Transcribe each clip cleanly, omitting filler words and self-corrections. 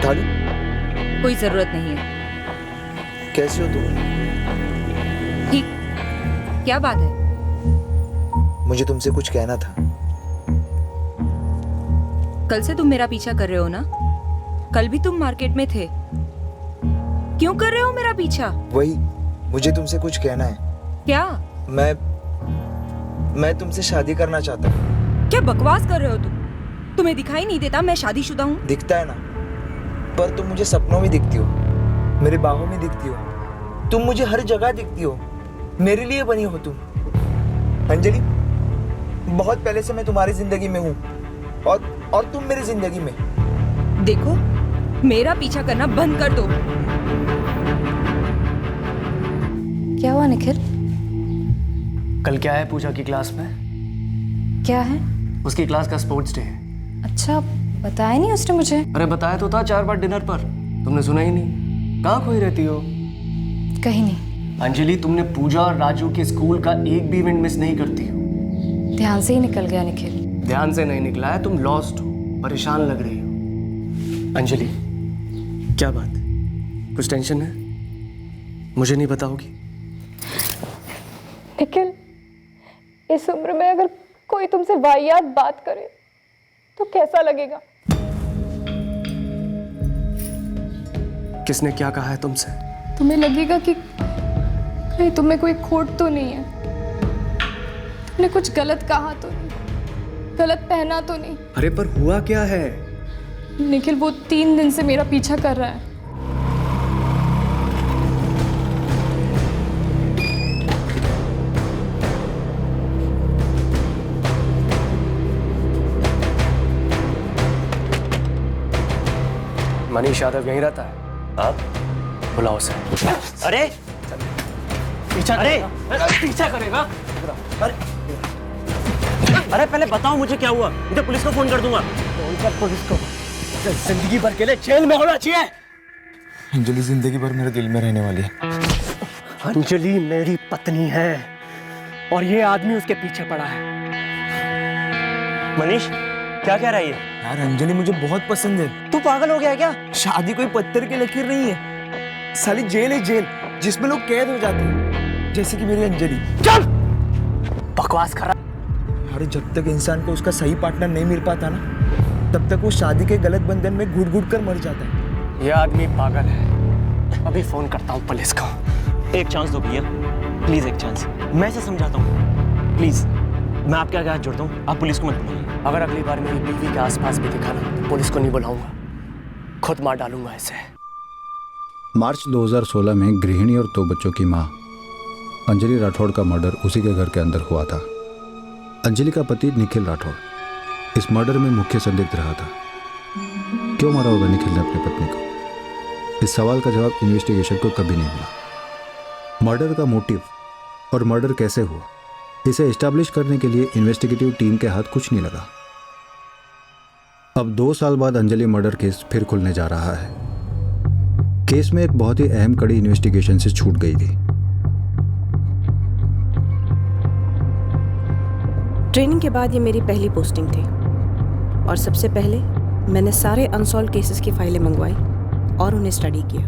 उठा लूं? कोई जरूरत नहीं है। कैसे हो तुम? ठीक। क्या बात है? मुझे तुमसे कुछ कहना था। कल से तुम मेरा पीछा कर रहे हो ना? कल भी तुम मार्केट में थे। क्यों कर रहे हो मेरा पीछा? वही, मुझे तुमसे कुछ कहना है। क्या? मैं तुमसे शादी करना चाहता हूँ। क्या बकवास कर रहे हो तुम? तुम्हें दिखाई नहीं देता मैं शादीशुदा हूँ? दिखता है ना, पर तुम मुझे सपनों में दिखती हो, मेरे बाहों में दिखती हो, तुम मुझे हर जगह दिखती हो। मेरे लिए बनी हो तुम। अंजलि, बहुत पहले से मैं तुम्हारी जिंदगी में हूँ और तुम मेरी जिंदगी में। देखो, मेरा पीछा करना बंद कर दो। क्या हुआ निखिल? कल क्या है पूजा की क्लास में? क्या है? उसकी क्लास का स्पोर्ट्स डे है। अच्छा, बताया नहीं उसने मुझे। अरे बताया तो था 4 बार डिनर पर, तुमने सुना ही नहीं। कहाँ खोई रहती हो? कहीं नहीं। अंजलि, तुमने पूजा और राजू के स्कूल का एक भी इवेंट मिस नहीं करती हो। ध्यान से ही निकल गया निखिल। ध्यान से नहीं निकला है, तुम लॉस्ट हो, परेशान लग रही हो। अंजलि, क्या बात? कुछ टेंशन है? मुझे नहीं बताओगी? निखिल, इस उम्र में अगर कोई तुमसे वाहियात बात करे तो कैसा लगेगा? किसने क्या कहा है तुमसे? तुम्हें लगेगा कि कहीं तुम्हें कोई खोट तो नहीं है, तुमने कुछ गलत कहा तो नहीं, गलत पहना तो नहीं। अरे पर हुआ क्या है? निखिल, वो 3 दिन से मेरा पीछा कर रहा है। मनीष यादव यहीं रहता है? आप बुलाओ उसे। अरे पीछा अरे पीछा करेगा? अरे पहले बताओ मुझे क्या हुआ, नहीं तो पुलिस को फोन कर दूंगा। फोन कर पुलिस को। जिंदगी भर के लिए जेल में होना चाहिए। अंजलि जिंदगी भर मेरे दिल में रहने वाली है। अंजलि मेरी पत्नी है और ये आदमी उसके पीछे पड़ा है। मनीष, क्या कह रहा है ये? यार अंजलि मुझे बहुत पसंद है। तू पागल हो गया है क्या? शादी कोई पत्थर की लकीर नहीं है, साली जेल है जेल, जिसमें लोग कैद हो जाते हैं, जैसे कि मेरी अंजलि। चल, बकवास कर रहा। अरे जब तक इंसान को उसका सही पार्टनर नहीं मिल पाता ना, तब तक वो शादी के गलत बंधन में घुट घुट कर मर जाता है। ये आदमी पागल है। अभी फोन करता हूँ पुलिस को। एक चांस दो भैया, प्लीज एक चांस। मैं इसे समझाता हूँ, प्लीज। मैं आपके आगे हाथ जोड़ता हूँ, आप पुलिस को मत बुलाइए। अगर अगली बार मेरी बीवी के आसपास भी दिखा ना तो पुलिस को नहीं बुलाऊंगा, खुद मार डालूंगा इसे। मार्च 2016 में गृहिणी और 2 बच्चों की मां अंजलि राठौड़ का मर्डर उसी के घर के अंदर हुआ था। अंजलि का पति निखिल राठौड़ इस मर्डर में मुख्य संदिग्ध रहा था। क्यों मारा होगा निखिल ने अपनी पत्नी को? इस सवाल का जवाब इन्वेस्टिगेशन को कभी नहीं मिला। मर्डर का मोटिव और मर्डर कैसे हुआ, इसे एस्टैब्लिश करने के लिए इन्वेस्टिगेटिव टीम के हाथ कुछ नहीं लगा। अब 2 साल बाद अंजलि मर्डर केस फिर खुलने जा रहा है। केस में एक बहुत ही अहम कड़ी इन्वेस्टिगेशन से छूट गई थी। ट्रेनिंग के बाद ये मेरी पहली पोस्टिंग थी और सबसे पहले मैंने सारे अनसॉल्व केसेस की फाइलें मंगवाई और उन्हें स्टडी किया।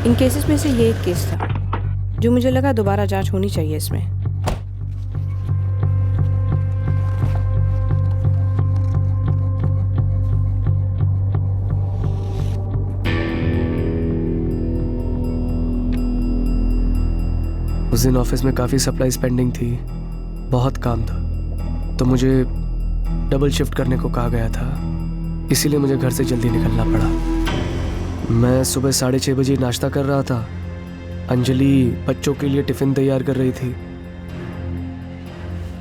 इन केसेस में से ये एक केस था जो मुझे लगा दोबारा जांच होनी चाहिए इसमें। उस दिन ऑफिस में काफ़ी सप्लाईज पेंडिंग थी, बहुत काम था, तो मुझे डबल शिफ्ट करने को कहा गया था, इसीलिए मुझे घर से जल्दी निकलना पड़ा। मैं सुबह 6:30 बजे नाश्ता कर रहा था, अंजलि बच्चों के लिए टिफ़िन तैयार कर रही थी।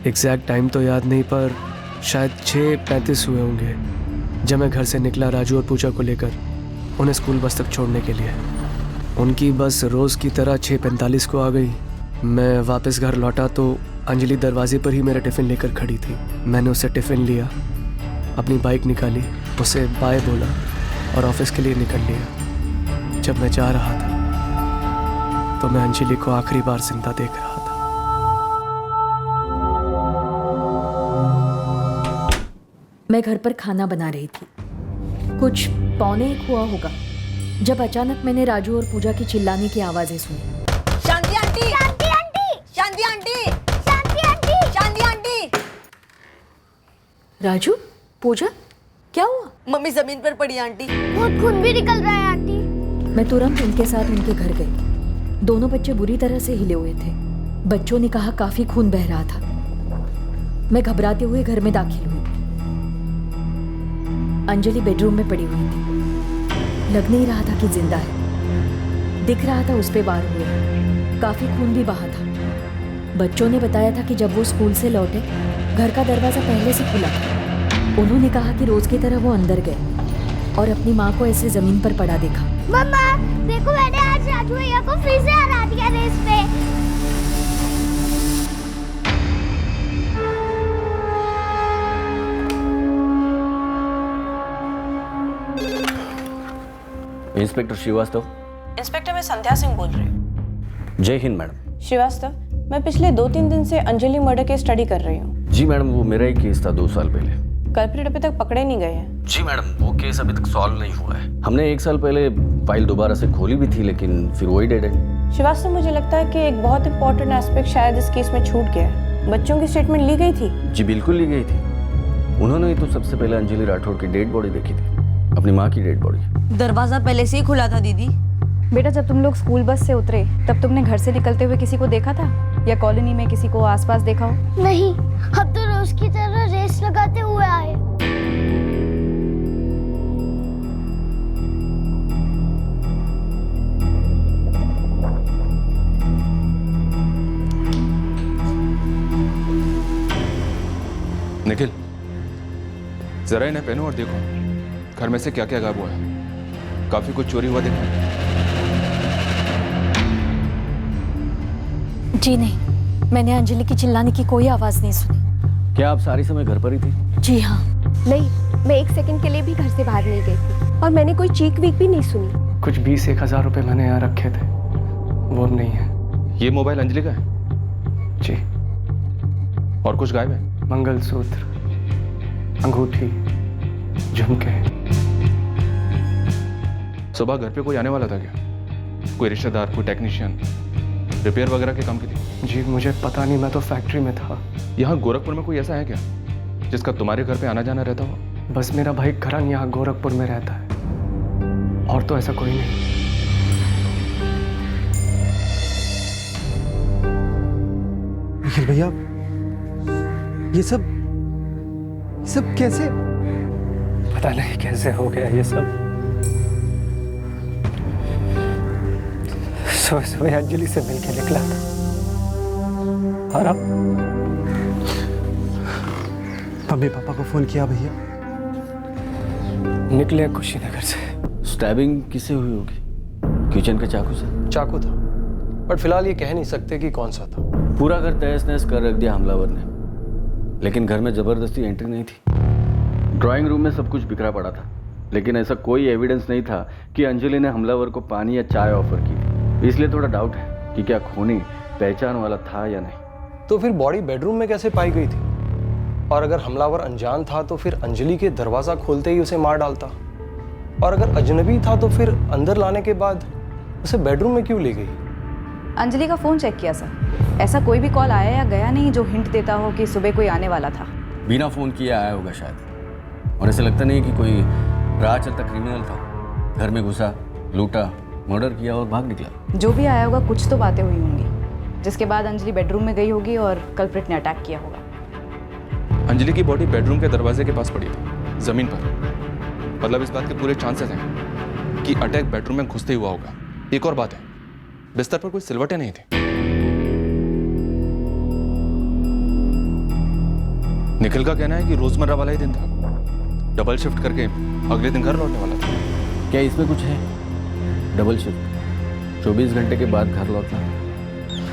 एग्जैक्ट टाइम तो याद नहीं, पर शायद 6:35 हुए होंगे जब मैं घर से निकला राजू और पूजा को लेकर उन्हें स्कूल बस तक छोड़ने के लिए। उनकी बस रोज़ की तरह 6:45 को आ गई। मैं वापस घर लौटा तो अंजलि दरवाजे पर ही मेरा टिफ़िन लेकर खड़ी थी। मैंने उसे टिफ़िन लिया, अपनी बाइक निकाली, उसे बाय बोला और ऑफिस के लिए निकल लिया। जब मैं जा रहा था तो मैं अंजलि को आखिरी बार जिंदा देख रहा था। मैं घर पर खाना बना रही थी, कुछ 12:45 हुआ होगा जब अचानक मैंने राजू और पूजा की चिल्लाने की आवाजें सुनी। शांति आंटी, शांति आंटी, शांति आंटी, शांति आंटी, शांति आंटी। राजू, पूजा, क्या हुआ? मम्मी जमीन पर पड़ी आंटी। बहुत खून भी निकल रहा है आंटी। मैं तुरंत उनके साथ उनके घर गई। दोनों बच्चे बुरी तरह से हिले हुए थे। बच्चों ने कहा काफी खून बह रहा था। मैं घबराते हुए घर में दाखिल हुई। अंजलि बेडरूम में पड़ी हुई थी। लग नहीं रहा था कि जिंदा है। दिख रहा था उस पे वार हुए। काफी खून भी बहा था। बच्चों ने बताया था कि जब वो स्कूल से लौटे घर का दरवाजा पहले से खुला था। उन्होंने कहा कि रोज की तरह वो अंदर गए और अपनी माँ को ऐसे जमीन पर पड़ा देखा। मम्मा, देखो मैंने आज राजू भैया को फिर से हरा दिया रेस पे। इंस्पेक्टर श्रीवास्तव। इंस्पेक्टर, मैं संध्या सिंह बोल रही हूँ। जय हिंद मैडम। श्रीवास्तव, मैं पिछले 2-3 दिन से अंजलि मर्डर की स्टडी कर रही हूँ। जी मैडम, वो मेरा ही केस था 2 साल पहले। कल्प्रिट अभी तक पकड़े नहीं गए हैं। जी मैडम, वो केस अभी तक सॉल्व नहीं हुआ है। हमने 1 साल पहले फाइल दोबारा से खोली भी थी, लेकिन फिर वही डेड एंड। श्रीवास्तव, मुझे लगता है कि एक बहुत इंपॉर्टेंट एस्पेक्ट शायद इस केस में छूट गया है। बच्चों की स्टेटमेंट ली गई थी? जी बिल्कुल ली गई थी। उन्होंने ही तो सबसे पहले अंजलि राठौड़ की डेड बॉडी देखी थी, अपनी माँ की डेड बॉडी। दरवाजा पहले से ही खुला था दीदी। बेटा, जब तुम लोग स्कूल बस से उतरे तब तुमने घर से निकलते हुए किसी को देखा था या कॉलोनी में किसी को आसपास देखा हो? नहीं, हम तो रोज की तरह रेस लगाते हुए आए। निखिल, जरा इन्हें पहनो और देखो घर में से क्या क्या गायब हुआ है। काफी कुछ चोरी हुआ देखो। जी नहीं, मैंने अंजलि की चिल्लाने की कोई आवाज नहीं सुनी। क्या आप सारी समय घर पर ही थी? जी हाँ। नहीं, मैं 1 सेकंड के लिए भी घर से बाहर नहीं गई थी और मैंने कोई चीख वीख भी नहीं सुनी। कुछ 20-1 हज़ार रुपए मैंने यहाँ रखे थे, वो अब नहीं है। ये मोबाइल अंजलि का है? जी। और कुछ गायब है? मंगलसूत्र, अंगूठी, झुमके। सुबह घर पे कोई आने वाला था क्या? कोई रिश्तेदार, कोई टेक्नीशियन, रिपेयर वगैरह के काम की थी? जी मुझे पता नहीं, मैं तो फैक्ट्री में था। यहाँ गोरखपुर में कोई ऐसा है क्या जिसका तुम्हारे घर पे आना जाना रहता हो? बस मेरा भाई करण यहाँ गोरखपुर में रहता है, और तो ऐसा कोई नहीं। निखिल भैया, ये सब कैसे? पता नहीं कैसे हो गया ये सब। सुबह अंजलि से मिलके निकला था और अब मम्मी पापा को फोन किया भैया? निकले कुशीनगर से। स्टैबिंग किससे हुई होगी? किचन के चाकू से? चाकू था, बट फिलहाल ये कह नहीं सकते कि कौन सा था। पूरा घर तहस नहस कर रख दिया हमलावर ने, लेकिन घर में जबरदस्ती एंट्री नहीं थी। ड्राइंग रूम में सब कुछ बिखरा पड़ा था, लेकिन ऐसा कोई एविडेंस नहीं था कि अंजलि ने हमलावर को पानी या चाय ऑफर की थी। इसलिए थोड़ा डाउट है कि क्या खूनी पहचान वाला था या नहीं। तो फिर बॉडी बेडरूम में कैसे पाई गई थी? और अगर हमलावर अनजान था तो फिर अंजलि के दरवाजा खोलते ही उसे मार डालता, और अगर अजनबी था तो फिर अंदर लाने के बाद उसे बेडरूम में क्यों ले गई? अंजलि का फोन चेक किया सर, ऐसा कोई भी कॉल आया या गया नहीं जो हिंट देता हो कि सुबह कोई आने वाला था। बिना फोन किए आया होगा शायद, और ऐसा लगता नहीं कि कोई राह चलता क्रिमिनल था। घर में घुसा, लूटा, मर्डर किया और भाग निकला। जो भी आया होगा कुछ तो बातें हुई होंगी, जिसके बाद अंजलि बेडरूम में गई होगी और कल्प्रिट ने अटैक किया होगा। अंजलि की बॉडी बेडरूम के दरवाजे के पास पड़ी थी, जमीन पर। मतलब इस बात के पूरे चांसेस हैं कि अटैक बेडरूम में घुसते ही हुआ होगा। एक और बात है, बिस्तर पर कोई सिलवटें नहीं थी। निखिल का कहना है कि रोजमर्रा वाला ही दिन था, डबल शिफ्ट करके अगले दिन घर लौटने वाला था। क्या इसमें कुछ है? डबल शिफ्ट, 24 घंटे के बाद घर लौटना।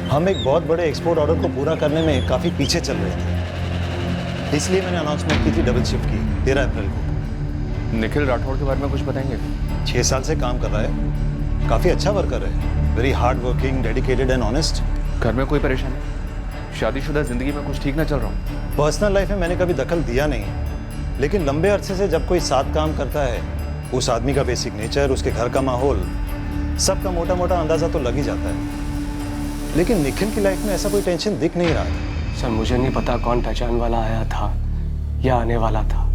हम एक बहुत बड़े एक्सपोर्ट ऑर्डर को पूरा करने में काफ़ी पीछे चल रहे थे, इसलिए मैंने अनाउंसमेंट की थी डबल शिफ्ट की 13 अप्रैल को। निखिल राठौड़ के बारे में कुछ बताएंगे? 6 साल से काम कर रहा है, काफ़ी अच्छा वर्कर है, very hard working, dedicated and honest. घर में कोई परेशानी? शादीशुदा जिंदगी में कुछ ठीक ना चल रहा हूँ? पर्सनल लाइफ में मैंने कभी दखल दिया नहीं, लेकिन लंबे अरसे से जब कोई साथ काम करता है उस आदमी का बेसिक नेचर, उसके घर का माहौल, सबका मोटा मोटा अंदाजा तो लग ही जाता है। लेकिन निखिल की लाइफ में ऐसा कोई टेंशन दिख नहीं रहा था। सर मुझे नहीं पता कौन पहचान वाला आया था या आने वाला था।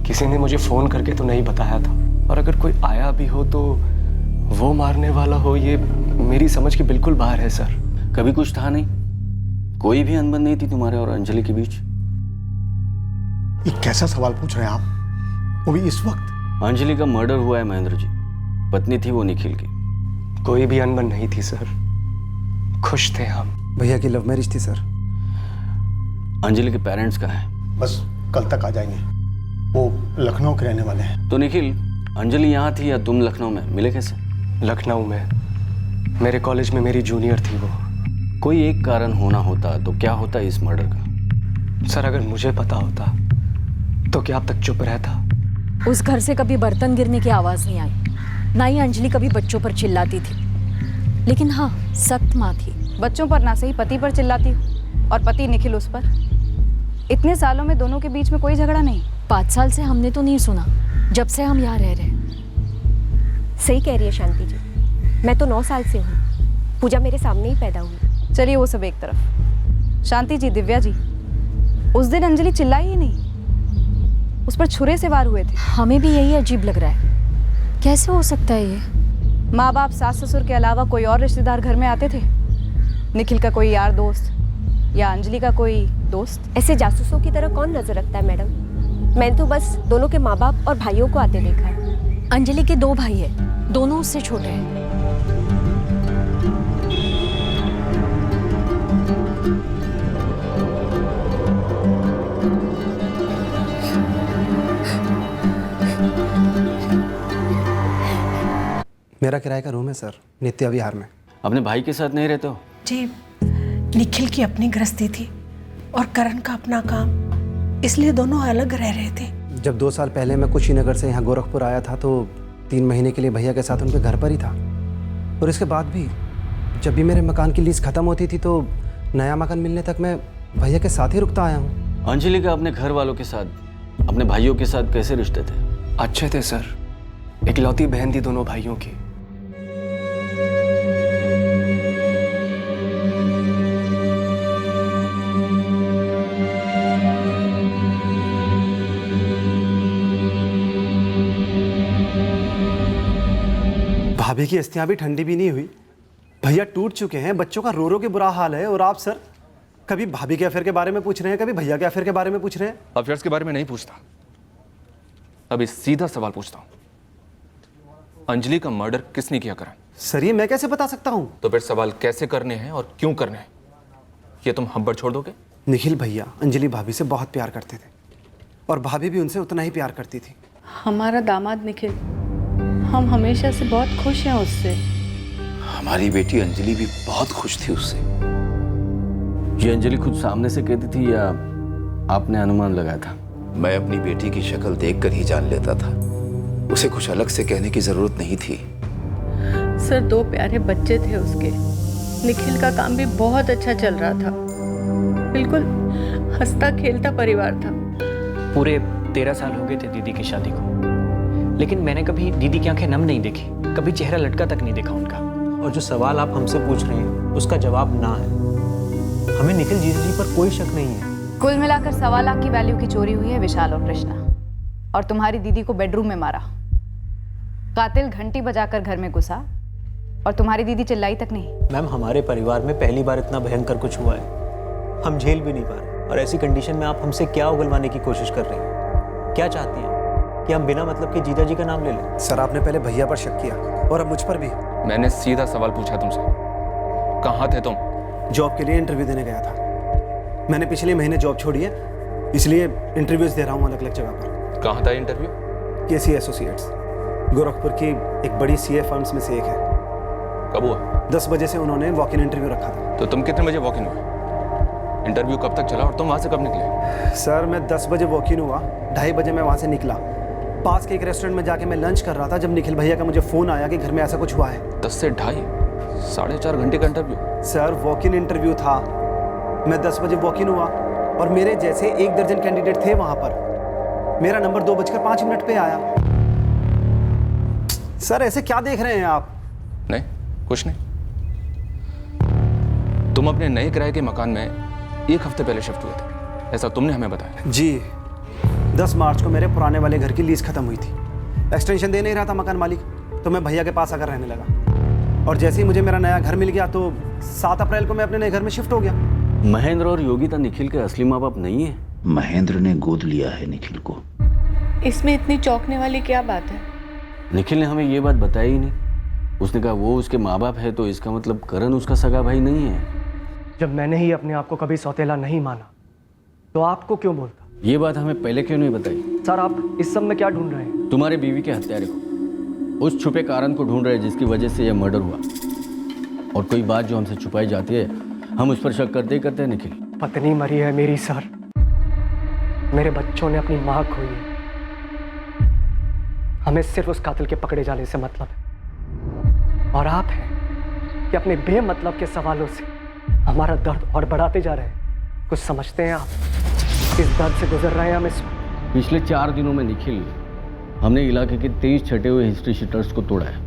किसी ने मुझे फोन करके तो नहीं बताया था, और अगर कोई आया भी हो तो वो मारने वाला हो, ये मेरी समझ के बिल्कुल बाहर है सर। कभी कुछ था नहीं? कोई भी अनबन नहीं थी तुम्हारे और अंजलि के बीच? ये कैसा सवाल पूछ रहे हैं आप, वो भी इस वक्त? अंजलि का मर्डर हुआ है महेंद्र जी, पत्नी थी वो निखिल की। कोई भी अनबन नहीं थी सर, खुश थे हम। भैया की लव मैरिज थी सर। अंजलि के पेरेंट्स कहाँ हैं? बस कल तक आ जाएंगे, वो लखनऊ के रहने वाले हैं। तो निखिल, अंजलि यहाँ थी या तुम लखनऊ में? मिले कैसे? लखनऊ में, मेरे कॉलेज में मेरी जूनियर थी वो। कोई एक कारण होना होता तो क्या होता इस मर्डर का? सर अगर मुझे पता होता तो क्या अब तक चुप रहता? उस घर से कभी बर्तन गिरने की आवाज़ नहीं आई, ना ही अंजलि कभी बच्चों पर चिल्लाती थी। लेकिन हाँ, सख्त माँ थी। बच्चों पर ना सही पति पर चिल्लाती हूँ, और पति निखिल उस पर। इतने सालों में दोनों के बीच में कोई झगड़ा नहीं। 5 साल से हमने तो नहीं सुना, जब से हम यहाँ रह रहे हैं। सही कह रही है शांति जी, मैं तो 9 साल से हूँ। पूजा मेरे सामने ही पैदा हुई। चलिए वो सब एक तरफ। शांति जी, दिव्या जी, उस दिन अंजलि चिल्लाई ही नहीं, उस पर छुरे से वार हुए थे। हमें भी यही अजीब लग रहा है, कैसे हो सकता है ये? माँ बाप, सास ससुर के अलावा कोई और रिश्तेदार घर में आते थे? निखिल का कोई यार दोस्त या अंजलि का कोई दोस्त? ऐसे जासूसों की तरह कौन नजर रखता है मैडम? मैंने तो बस दोनों के माँ बाप और भाइयों को आते देखा है। अंजलि के 2 भाई हैं, दोनों उससे छोटे हैं। मेरा किराए का रूम है सर, नित्या विहार में। अपने भाई के साथ नहीं रहते हो? जी, निखिल की अपनी गृहस्थी थी और करण का अपना काम, इसलिए दोनों अलग रह रहे थे। जब 2 साल पहले मैं कुशीनगर से यहाँ गोरखपुर आया था तो 3 महीने के लिए भैया के साथ उनके घर पर ही था। और इसके बाद भी जब भी मेरे मकान की लीज खत्म होती थी तो नया मकान मिलने तक मैं भैया के साथ ही रुकता आया हूँ। अंजलि का अपने घर वालों के साथ, अपने भाइयों के साथ कैसे रिश्ते थे? अच्छे थे सर, इकलौती बहन थी दोनों भाइयों की। भाभी की अस्थियां भी ठंडी भी नहीं हुई। भैया टूट चुके हैं, बच्चों का रो रो के बुरा हाल है, और आप सर कभी भाभी के अफेयर के बारे में पूछ रहे हैं, कभी भैया के अफेयर के बारे में पूछ रहे हैं। अफेयर्स के बारे में नहीं पूछता, अभी सीधा सवाल पूछता हूं। अंजलि का मर्डर किसने किया करण? सर ये मैं कैसे बता सकता हूं? तो फिर सवाल कैसे करने हैं और क्यों करने हैं, ये तुम हम पर छोड़ दोगे? निखिल भैया अंजलि भाभी से बहुत प्यार करते थे, और भाभी भी उनसे उतना ही प्यार करती थी। हमारा दामाद निखिल, हम हमेशा से बहुत खुश हैं उससे। हमारी बेटी अंजलि भी बहुत खुश थी उससे। ये अंजलि खुद सामने से कहती थी या आपने अनुमान लगाया था? मैं अपनी बेटी की शक्ल देखकर ही जान लेता था, उसे कुछ अलग से कहने की जरूरत नहीं थी। सर 2 प्यारे बच्चे थे उसके। निखिल का काम भी बहुत अच्छा चल रहा था, बिल्कुल हंसता खेलता परिवार था। पूरे 13 साल हो गए थे दीदी की शादी को, लेकिन मैंने कभी दीदी की आंखें नम नहीं देखी, कभी चेहरा लटका तक नहीं देखा उनका। और जो सवाल आप हमसे पूछ रहे हैं उसका जवाब ना है। हमें निखिल जीजा जी पर कोई शक नहीं है। कुल मिलाकर 1.25 लाख की वैल्यू की चोरी हुई है विशाल और कृष्णा, और तुम्हारी दीदी को बेडरूम में मारा। कातिल घंटी बजाकर घर में घुसा और तुम्हारी दीदी चिल्लाई तक नहीं। मैम हमारे परिवार में पहली बार इतना भयंकर कुछ हुआ है, हम झेल भी नहीं पा रहे। और ऐसी कंडीशन में आप हमसे क्या उगलवाने की कोशिश कर रहे हैं? क्या चाहती हैं कि हम बिना मतलब के जीजा जी का नाम ले लें? सर आपने पहले भैया पर शक किया और अब मुझ पर भी। मैंने सीधा सवाल पूछा तुमसे, कहाँ थे तुम? जॉब के लिए इंटरव्यू देने गया था। मैंने पिछले महीने जॉब छोड़ी है, इसलिए इंटरव्यूज दे रहा हूँ अलग अलग जगह पर। कहाँ था इंटरव्यू? केसी एसोसिएट्स, गोरखपुर की एक बड़ी सीए फर्म्स में से एक है। कब हुआ? 10 बजे से उन्होंने वॉक इन इंटरव्यू रखा था। तो तुम कितने बजे वॉक इन हुए? इंटरव्यू कब तक चला और तुम वहाँ से कब निकले? सर मैं 10 बजे वॉक इन हुआ, 2:30 बजे मैं वहाँ से निकला। पास के एक रेस्टोरेंट में जाके मैं लंच कर रहा था जब निखिल भैया का मुझे फ़ोन आया कि घर में ऐसा कुछ हुआ है। 10 से 2:30, 4.5 घंटे का interview? Sir walk in interview था, मैं 10 बजे वॉक इन हुआ और मेरे जैसे 1 दर्जन कैंडिडेट थे वहाँ पर। मेरा नंबर 2:05 पे आया। सर ऐसे क्या देख रहे हैं आप? नहीं, कुछ नहीं। तुम अपने नए किराए के मकान में 1 हफ्ते पहले शिफ्ट हुए थे, ऐसा तुमने हमें बताया। जी, 10 मार्च को मेरे पुराने वाले घर की लीज खत्म हुई थी। एक्सटेंशन दे नहीं रहा था मकान मालिक, तो मैं भैया के पास आकर रहने लगा। और जैसे ही मुझे मेरा नया घर मिल गया तो 7 अप्रैल को मैं अपने नए घर में शिफ्ट हो गया। महेंद्र और योगिता निखिल के असली माँ बाप नहीं है। महेंद्र ने गोद लिया है निखिल को। इसमें इतनी चौंकने वाली क्या बात है? निखिल ने हमें ये बात बताई ही नहीं। उसने कहा वो उसके माँ बाप है, तो इसका मतलब करण उसका सगा भाई नहीं है। जब मैंने ही अपने आप को कभी सौतेला नहीं माना तो आपको क्यों बोलता? ये बात हमें पहले क्यों नहीं बताई? सर आप इस सब में क्या ढूंढ रहे हैं? तुम्हारे बीवी के हत्यारे को, उस छुपे कारण को ढूंढ रहे हैं जिसकी वजह से यह मर्डर हुआ। और कोई बात जो हमसे छुपाई जाती है हम उस पर शक करते ही करते हैं निखिल। पत्नी मरी है मेरी सर, मेरे बच्चों ने अपनी माँ खोई है। हमें सिर्फ उस कातिल के पकड़े जाने से मतलब है, और आप हैं कि अपने बेमतलब के सवालों से हमारा दर्द और बढ़ाते जा रहे हैं। कुछ समझते हैं आप? इस दर्द से गुजर रहे हैं हम इस वक्त। पिछले 4 दिनों में निखिल हमने इलाके के 23 छटे हुए हिस्ट्री शीटर्स को तोड़ा है,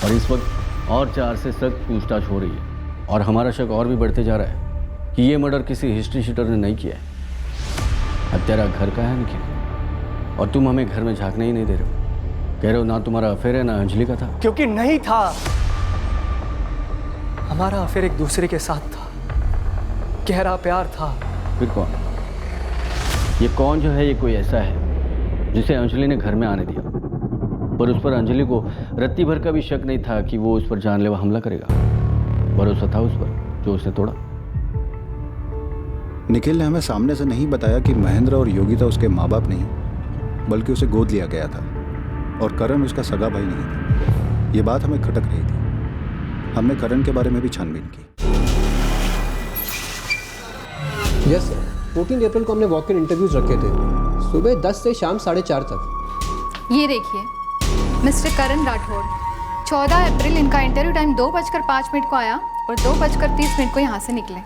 और इस वक्त और 4 से सख्त पूछताछ हो रही है। और हमारा शक और भी बढ़ते जा रहा है कि ये मर्डर किसी हिस्ट्री शीटर ने नहीं किया है। हत्यारा घर का है निखिल, और तुम हमें घर में झांकने ही नहीं दे रहे हो। कह रहे हो ना तुम्हारा अफेयर है ना अंजलि का था। क्योंकि नहीं था। हमारा अफेयर एक दूसरे के साथ था, गहरा प्यार था। फिर कौन? ये कौन जो है, ये कोई ऐसा है जिसे अंजलि ने घर में आने दिया, पर उस पर अंजलि को रत्ती भर का भी शक नहीं था कि वो उस पर जानलेवा हमला करेगा। भरोसा था उस पर जो उसने तोड़ा। निखिल ने हमें सामने से नहीं बताया कि महेंद्र और योगिता उसके माँ बाप नहीं, बल्कि उसे गोद लिया गया था, और करण उसका सगा भाई नहीं था। ये बात हमें खटक रही थी। हमने करण के बारे में भी छानबीन की। यस सर, 14 अप्रैल को हमने वॉक इन इंटरव्यूज रखे थे, सुबह 10 से शाम 4:30 तक। ये देखिए मिस्टर करण राठौड़, 14 अप्रैल इनका इंटरव्यू टाइम 2:05 को आया और 2:30 को यहाँ से निकले।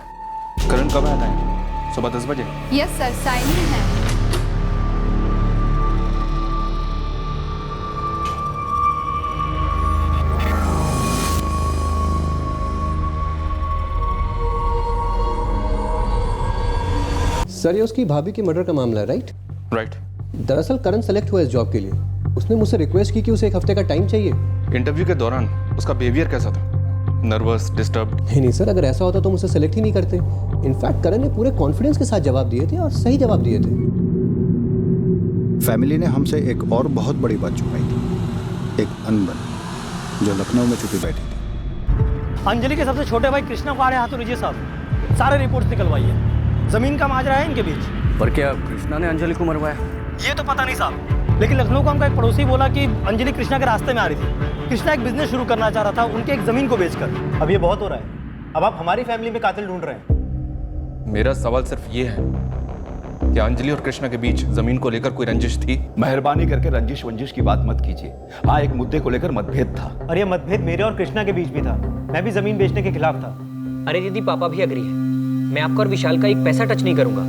करण कब आया था? सुबह 10 बजे। यस सर, साइनिंग है। सर ये उसकी भाभी के मर्डर का मामला है, राइट? राइट। दरअसल करण सेलेक्ट हुआ इस जॉब के लिए। उसने मुझसे रिक्वेस्ट की कि उसे 1 हफ्ते का टाइम चाहिए। इंटरव्यू के दौरान उसका बिहेवियर कैसा था? Nervous, disturbed? नहीं सर, अगर ऐसा होता तो मुझसे सेलेक्ट ही नहीं करते। इनफैक्ट करण ने पूरे कॉन्फिडेंस के साथ जवाब दिए थे, और सही जवाब दिए थे। फैमिली ने हमसे एक और बहुत बड़ी बात छुपाई थी। एक अनबन जो लखनऊ में छुपी बैठी थी। अंजलि के सबसे छोटे भाई कृष्णा को आड़े हाथों लीजिए साहब, सारे रिपोर्ट्स निकलवाइए। जमीन का माजरा है इनके बीच। पर क्या कृष्णा ने अंजलि को मरवाया? ये तो पता नहीं साहब, लेकिन लखनऊ का हमका एक पड़ोसी बोला कि अंजलि कृष्णा के रास्ते में आ रही थी। कृष्णा एक बिजनेस शुरू करना चाह रहा था उनके एक जमीन को बेचकर। अब ये बहुत हो रहा है। अब आप हमारी फैमिली में कातिल ढूंढ रहे हैं। मेरा सवाल सिर्फ ये है, क्या अंजलि और कृष्णा के बीच जमीन को लेकर कोई रंजिश थी? मेहरबानी करके रंजिश वंजिश की बात मत कीजिए। हाँ, एक मुद्दे को लेकर मतभेद था। और ये मतभेद मेरे और कृष्णा के बीच भी था। मैं भी जमीन बेचने के खिलाफ था। अरे दीदी, पापा भी अग्री है। मैं आपका और विशाल का 1 पैसा टच नहीं करूंगा।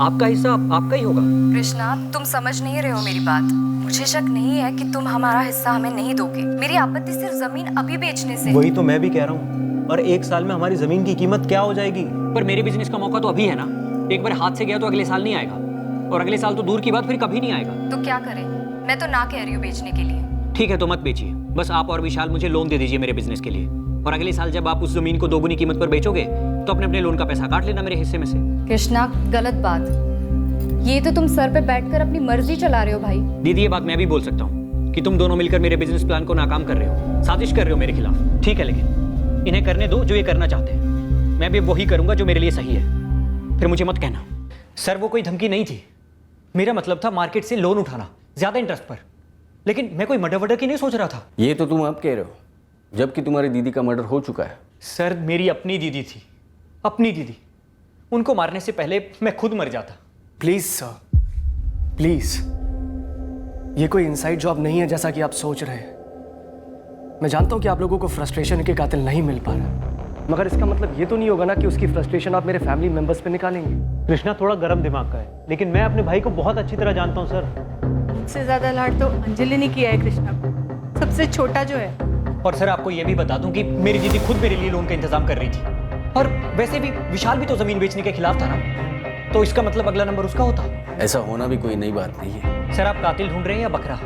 आपका हिस्सा आपका ही होगा। कृष्णा, तुम समझ नहीं रहे हो मेरी बात। मुझे शक नहीं है कि तुम हमारा हिस्सा हमें नहीं दोगे। मेरी आपत्ति सिर्फ जमीन अभी बेचने से। वही तो मैं भी कह रहा हूँ। और 1 साल में हमारी जमीन की कीमत क्या हो जाएगी? पर मेरे बिजनेस का मौका तो अभी है ना। एक बार हाथ से गया तो अगले साल नहीं आएगा, और अगले साल तो दूर की बात, फिर कभी नहीं आएगा। तो क्या करें? मैं तो ना कह रही हूँ बेचने के लिए। ठीक है तो मत बेचिए, बस आप और विशाल मुझे लोन दे दीजिए मेरे बिजनेस के लिए, और अगले साल जब आप उस जमीन को 2 गुनी कीमत पर बेचोगे तो अपने अपने लोन का पैसा काट लेना मेरे हिस्से में से। कृष्णा, गलत बात। ये तो तुम सर पे बैठकर अपनी मर्जी चला रहे हो भाई। दीदी ये बात मैं भी बोल सकता हूँ कि तुम दोनों मिलकर मेरे बिजनेस प्लान को नाकाम कर रहे हो, साजिश कर रहे हो मेरे खिलाफ। ठीक है, लेकिन इन्हें करने दो जो ये करना चाहते हैं। मैं भी वही करूंगा जो मेरे लिए सही है। फिर मुझे मत कहना। सर वो कोई धमकी नहीं थी। मेरा मतलब था मार्केट से लोन उठाना ज्यादा इंटरेस्ट पर, लेकिन मैं कोई मर्डर वर्डर की नहीं सोच रहा था। ये तो तुम अब कह रहे हो, जबकि तुम्हारी दीदी का मर्डर हो चुका है। सर मेरी अपनी दीदी थी, अपनी दीदी। उनको मारने से पहले मैं खुद मर जाता। Please sir, please. ये कोई इनसाइड जॉब नहीं है जैसा कि आप सोच रहे हैं। मैं जानता हूं कि आप लोगों को फ्रस्ट्रेशन के कातिल नहीं मिल पा रहा, मगर इसका मतलब ये तो नहीं होगा ना कि उसकी फ्रस्ट्रेशन आप मेरे फैमिली मेंबर्स पे निकालेंगे। कृष्णा थोड़ा गर्म दिमाग का है, लेकिन मैं अपने भाई को बहुत अच्छी तरह जानता हूँ सर। मुझसे ज्यादा लाड तो अंजलि ने किया है कृष्णा को। सबसे छोटा जो है। और सर आपको ये भी बता दूं कि मेरी दीदी खुद मेरे लिए लोन का इंतजाम कर रही थी। और वैसे भी विशाल भी तो जमीन बेचने के खिलाफ था ना, तो इसका मतलब अगला नंबर उसका होता। ऐसा होना भी कोई नई बात नहीं है। सर आप कातिल ढूंढ रहे हैं या बकरा?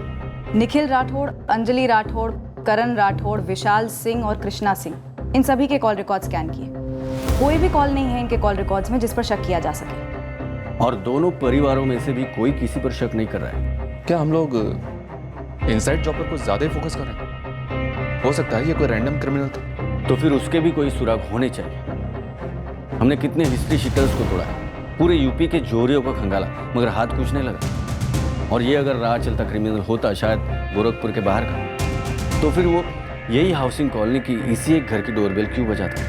निखिल राठौड़, अंजलि राठौड़, करण राठौड़, विशाल सिंह और कृष्णा सिंह, इन सभी के कॉल रिकॉर्ड स्कैन किए। कोई भी कॉल नहीं है इनके कॉल रिकॉर्ड्स में जिस पर शक किया जा सके। और दोनों परिवारों में से भी कोई किसी पर शक नहीं कर रहा है। क्या हम लोग इनसाइड जॉब पर कुछ ज्यादा ही फोकस कर रहे हैं? हो सकता है ये कोई रैंडम क्रिमिनल था। तो फिर उसके भी कोई सुराग होने चाहिए। हमने कितने हिस्ट्री शीटर्स को तोड़ा है, पूरे यूपी के जोरियों को खंगाला, मगर हाथ कुछ नहीं लगा। और ये अगर राह चलता क्रिमिनल होता शायद गोरखपुर के बाहर का, तो फिर वो यही हाउसिंग कॉलोनी की इसी एक घर की डोरबेल क्यों बजाता?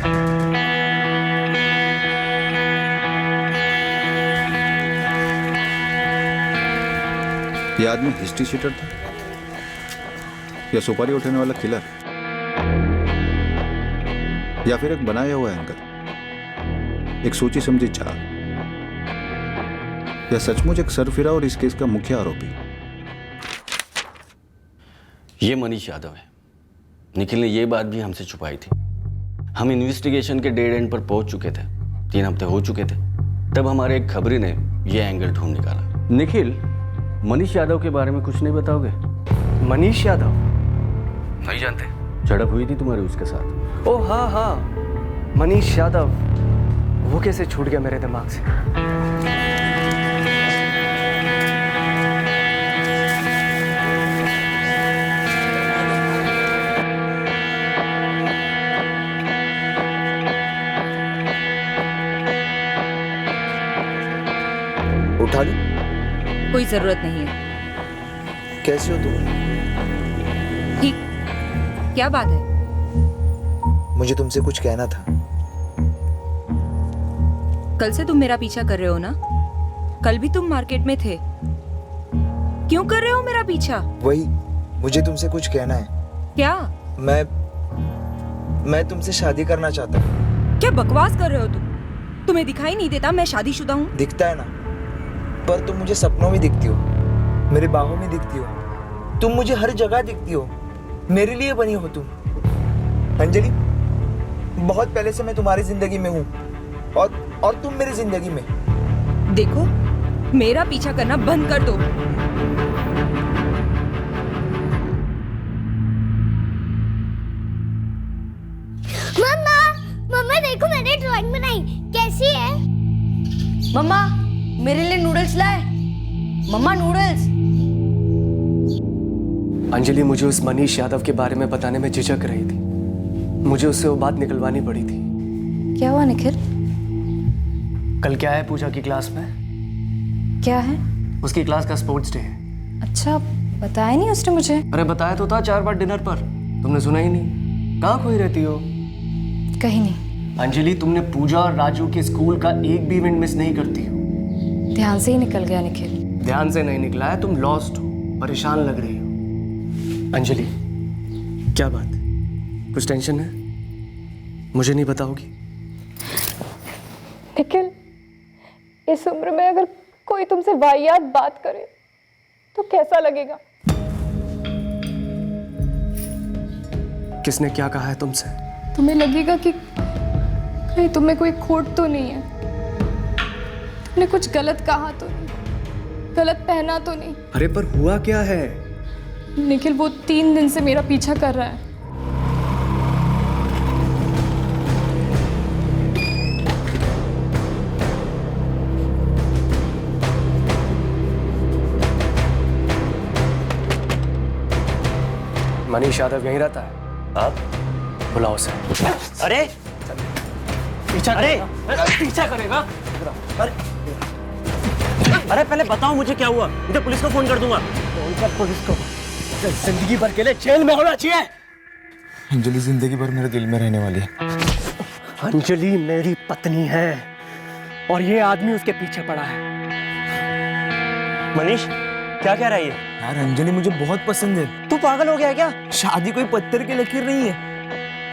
ये आदमी हिस्ट्री शीटर था या सुपारी उठाने वाला किलर, या फिर एक बनाया हुआ एंकर, एक सोची समझी चाल, या सचमुच एक सरफिरा और इस केस का मुख्य आरोपी? ये मनीष यादव है। निखिल ने ये बात भी हमसे छुपाई थी। हम इन्वेस्टिगेशन के डेड एंड पर पहुंच चुके थे, 3 हफ्ते हो चुके थे। तब हमारे एक खबरी ने ये एंगल ढूंढ निकाला। निखिल, मनीष यादव के बारे में कुछ नहीं बताओगे? मनीष यादव? नहीं जानते? झड़प हुई थी तुम्हारी उसके साथ? ओ हाँ हाँ, मनीष यादव, वो कैसे छूट गया मेरे दिमाग से। उठा ली? कोई जरूरत नहीं है। कैसे हो तुम? ठीक। क्या बात है? मुझे तुमसे कुछ कहना था। कल से तुम मेरा पीछा कर रहे हो ना? कल भी तुम मार्केट में थे। क्यों कर रहे हो मेरा पीछा? वही, मुझे तुमसे कुछ कहना है। क्या? मैं तुमसे शादी करना चाहता हूँ। क्या बकवास कर रहे हो तुम? तुम्हें दिखाई नहीं देता मैं शादीशुदा हूँ? दिखता है ना, पर तुम मुझे सपनों में दिखती हो, मेरे बाहों में दिखती हो, तुम मुझे हर जगह दिखती हो। मेरे लिए बनी हो तुम। अंजलि, बहुत पहले से मैं तुम्हारी जिंदगी में हूँ और तुम मेरी जिंदगी में। देखो, मेरा पीछा करना बंद कर दो। मम्मा देखो मैंने ड्राइंग बनाई, कैसी है? मम्मा मेरे लिए नूडल्स लाए। मम्मा नूडल्स। अंजलि मुझे उस मनीष यादव के बारे में बताने में झिझक रही थी। मुझे उससे वो बात निकलवानी पड़ी थी। क्या हुआ निखिल? कल क्या है पूजा की क्लास में? क्या है? उसकी क्लास का स्पोर्ट्स डे है। अच्छा, बताया नहीं उसने मुझे। अरे बताया तो था 4 बार डिनर पर, तुमने सुना ही नहीं। कहाँ खोई रहती हो? कहीं नहीं। अंजलि, तुमने पूजा और राजू के स्कूल का एक भी इवेंट मिस नहीं करती हो। ध्यान से ही निकल गया निखिल। ध्यान से नहीं निकला है, तुम लॉस्ट हो, परेशान लग रही हो। अंजलि, क्या बात? कुछ टेंशन है? मुझे नहीं बताओगी? निखिल, इस उम्र में अगर कोई तुमसे वाहियात बात करे तो कैसा लगेगा? किसने क्या कहा है तुमसे? तुम्हें लगेगा कि कहीं तुम्हें कोई खोट तो नहीं है, तुमने कुछ गलत कहा तो नहीं, गलत पहना तो नहीं। अरे पर हुआ क्या है? निखिल, वो 3 दिन से मेरा पीछा कर रहा है। मनीष यादव यहीं रहता है? आप बुलाओ उसे। अरे पीछा पीछा करेगा? अरे पहले बताओ मुझे क्या हुआ, मुझे पुलिस को फोन कर दूंगा। फोन कर पुलिस को। जिंदगी भर के लिए जेल में होना चाहिए। अंजलि जिंदगी भर मेरे दिल में रहने वाली है। अंजलि मेरी पत्नी है और ये आदमी उसके पीछे पड़ा है। मनीष, क्या कह रहा है ये? यार अंजलि मुझे बहुत पसंद है। तू पागल हो गया है क्या? शादी कोई पत्थर की लकीर नहीं है,